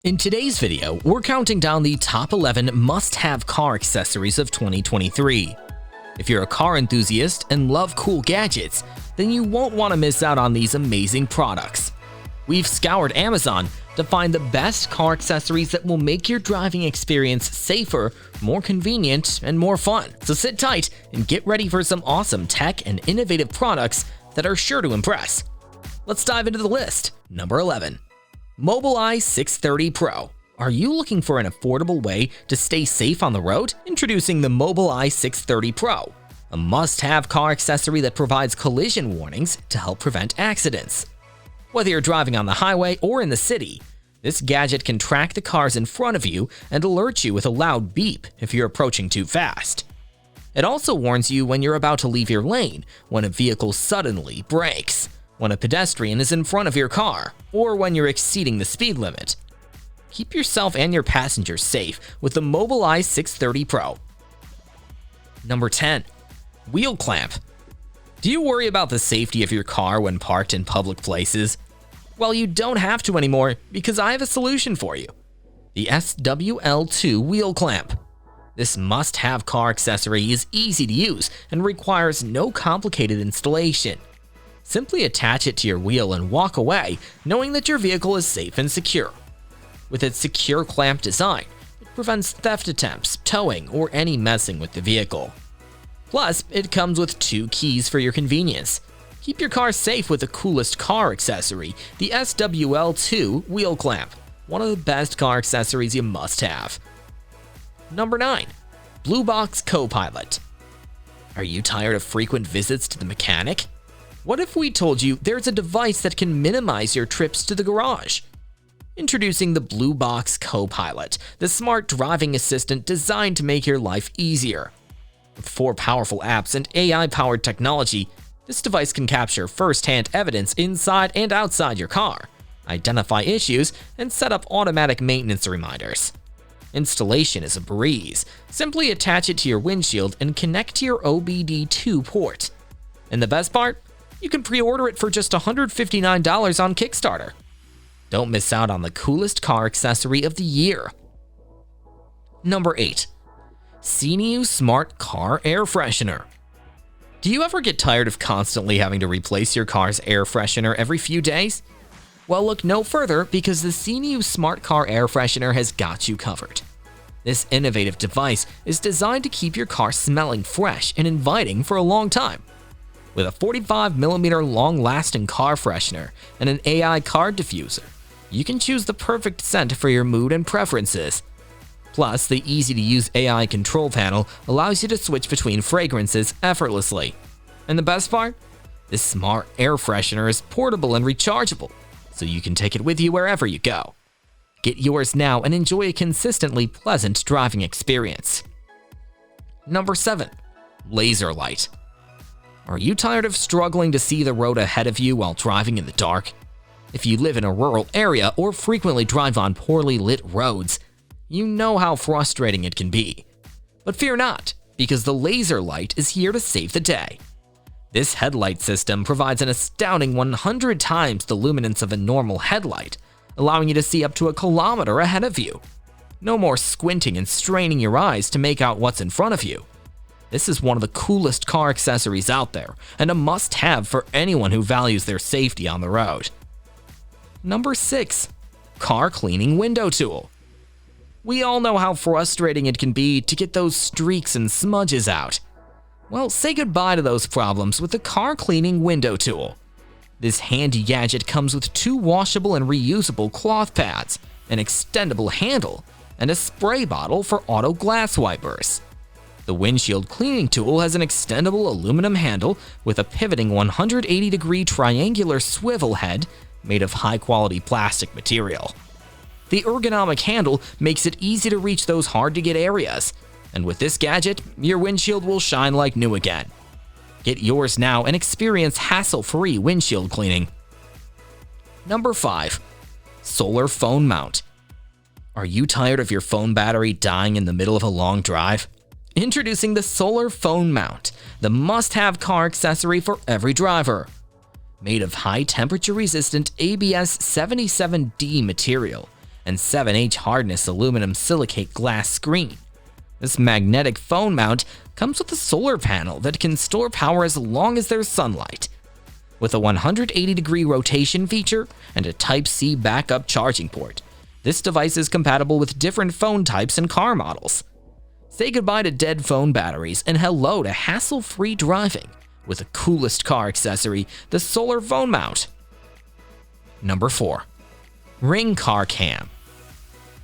In today's video, we're counting down the top 11 must-have car accessories of 2023. If you're a car enthusiast and love cool gadgets, then you won't want to miss out on these amazing products. We've scoured Amazon to find the best car accessories that will make your driving experience safer, more convenient, and more fun. So sit tight and get ready for some awesome tech and innovative products that are sure to impress. Let's dive into the list. Number 11. MOBILEYE 630 Pro. Are you looking for an affordable way to stay safe on the road? Introducing the MOBILEYE 630 Pro, a must-have car accessory that provides collision warnings to help prevent accidents. Whether you're driving on the highway or in the city, this gadget can track the cars in front of you and alert you with a loud beep if you're approaching too fast. It also warns you when you're about to leave your lane, when a vehicle suddenly brakes, when a pedestrian is in front of your car, or when you're exceeding the speed limit. Keep yourself and your passengers safe with the MOBILEYE 630 Pro. Number 10. Wheel clamp. Do you worry about the safety of your car when parked in public places? Well, you don't have to anymore because I have a solution for you. The SWL2 wheel clamp. This must-have car accessory is easy to use and requires no complicated installation. Simply attach it to your wheel and walk away, knowing that your vehicle is safe and secure. With its secure clamp design, it prevents theft attempts, towing, or any messing with the vehicle. Plus, it comes with 2 keys for your convenience. Keep your car safe with the coolest car accessory, the SWL2 wheel clamp, one of the best car accessories you must have. Number 9. Blue Box Co-Pilot. Are you tired of frequent visits to the mechanic? What if we told you there's a device that can minimize your trips to the garage? Introducing the Blue Box Co-Pilot, the smart driving assistant designed to make your life easier. With 4 powerful apps and AI-powered technology, this device can capture first-hand evidence inside and outside your car, identify issues, and set up automatic maintenance reminders. Installation is a breeze. Simply attach it to your windshield and connect to your OBD2 port. And the best part? You can pre-order it for just $159 on Kickstarter. Don't miss out on the coolest car accessory of the year. Number 8. Ceeniu Smart Car Air Freshener. Do you ever get tired of constantly having to replace your car's air freshener every few days? Well, look no further because the Ceeniu Smart Car Air Freshener has got you covered. This innovative device is designed to keep your car smelling fresh and inviting for a long time. With a 45mm long-lasting car freshener and an AI card diffuser, you can choose the perfect scent for your mood and preferences. Plus, the easy-to-use AI control panel allows you to switch between fragrances effortlessly. And the best part? This smart air freshener is portable and rechargeable, so you can take it with you wherever you go. Get yours now and enjoy a consistently pleasant driving experience. Number 7. LASERLIGHT. Are you tired of struggling to see the road ahead of you while driving in the dark? If you live in a rural area or frequently drive on poorly lit roads, you know how frustrating it can be. But fear not, because the LASERLIGHT is here to save the day. This headlight system provides an astounding 100 times the luminance of a normal headlight, allowing you to see up to a kilometer ahead of you. No more squinting and straining your eyes to make out what's in front of you. This is one of the coolest car accessories out there, and a must-have for anyone who values their safety on the road. Number 6. Car Cleaning Window Tool. We all know how frustrating it can be to get those streaks and smudges out. Well, say goodbye to those problems with the Car Cleaning Window Tool. This handy gadget comes with 2 washable and reusable cloth pads, an extendable handle, and a spray bottle for auto glass wipers. The windshield cleaning tool has an extendable aluminum handle with a pivoting 180-degree triangular swivel head made of high-quality plastic material. The ergonomic handle makes it easy to reach those hard-to-get areas, and with this gadget, your windshield will shine like new again. Get yours now and experience hassle-free windshield cleaning. Number 5. Solar Phone Mount. Are you tired of your phone battery dying in the middle of a long drive? Introducing the Solar Phone Mount, the must-have car accessory for every driver. Made of high temperature resistant ABS 77D material and 7H hardness aluminum silicate glass screen. This magnetic phone mount comes with a solar panel that can store power as long as there's sunlight. With a 180-degree rotation feature and a Type-C backup charging port, this device is compatible with different phone types and car models. Say goodbye to dead phone batteries and hello to hassle-free driving with the coolest car accessory, the solar phone mount. Number 4. Ring Car Cam.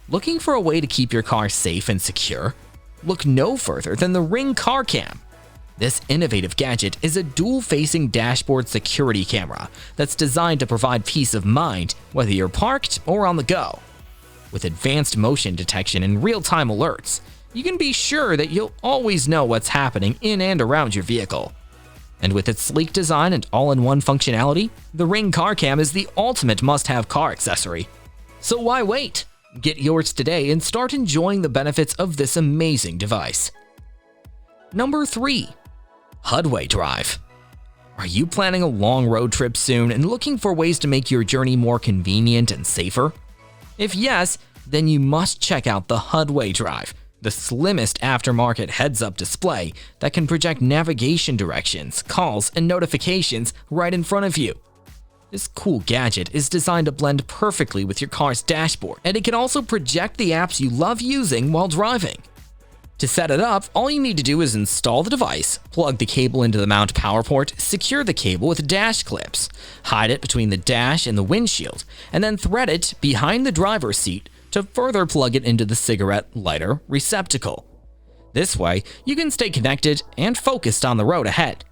Looking for a way to keep your car safe and secure? Look no further than the Ring Car Cam. This innovative gadget is a dual-facing dashboard security camera that's designed to provide peace of mind whether you're parked or on the go. With advanced motion detection and real-time alerts, you can be sure that you'll always know what's happening in and around your vehicle. And with its sleek design and all-in-one functionality, the Ring Car Cam is the ultimate must-have car accessory. So why wait? Get yours today and start enjoying the benefits of this amazing device. Number 3. Hudway Drive. Are you planning a long road trip soon and looking for ways to make your journey more convenient and safer? If yes, then you must check out the Hudway Drive, the slimmest aftermarket heads-up display that can project navigation directions, calls, and notifications right in front of you. This cool gadget is designed to blend perfectly with your car's dashboard, and it can also project the apps you love using while driving. To set it up, all you need to do is install the device, plug the cable into the mount power port, secure the cable with dash clips, hide it between the dash and the windshield, and then thread it behind the driver's seat to further plug it into the cigarette lighter receptacle. This way, you can stay connected and focused on the road ahead.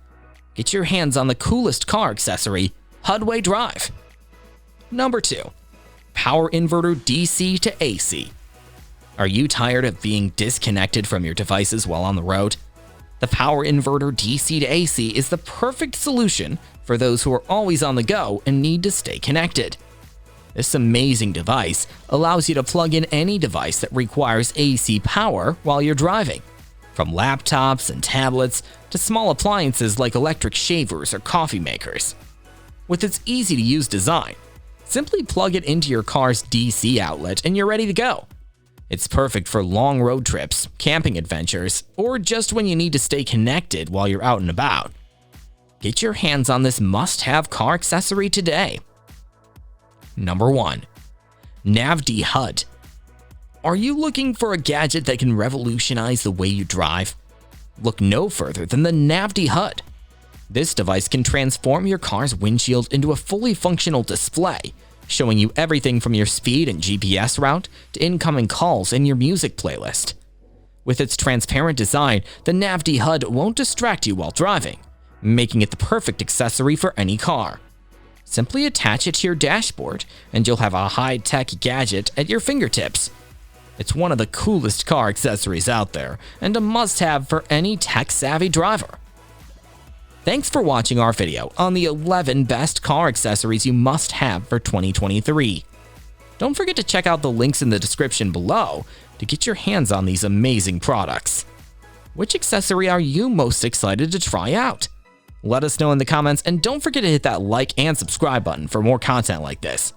Get your hands on the coolest car accessory, Hudway Drive. Number 2. Power Inverter DC to AC. Are you tired of being disconnected from your devices while on the road? The Power Inverter DC to AC is the perfect solution for those who are always on the go and need to stay connected. This amazing device allows you to plug in any device that requires AC power while you're driving, from laptops and tablets to small appliances like electric shavers or coffee makers. With its easy-to-use design, simply plug it into your car's DC outlet and you're ready to go. It's perfect for long road trips, camping adventures, or just when you need to stay connected while you're out and about. Get your hands on this must-have car accessory today. Number 1. NAVDY HUD. Are you looking for a gadget that can revolutionize the way you drive? Look no further than the NAVDY HUD. This device can transform your car's windshield into a fully functional display, showing you everything from your speed and GPS route to incoming calls and your music playlist. With its transparent design, the NAVDY HUD won't distract you while driving, making it the perfect accessory for any car. Simply attach it to your dashboard and you'll have a high-tech gadget at your fingertips. It's one of the coolest car accessories out there and a must-have for any tech-savvy driver. Thanks for watching our video on the 11 best car accessories you must have for 2023. Don't forget to check out the links in the description below to get your hands on these amazing products. Which accessory are you most excited to try out? Let us know in the comments and don't forget to hit that like and subscribe button for more content like this.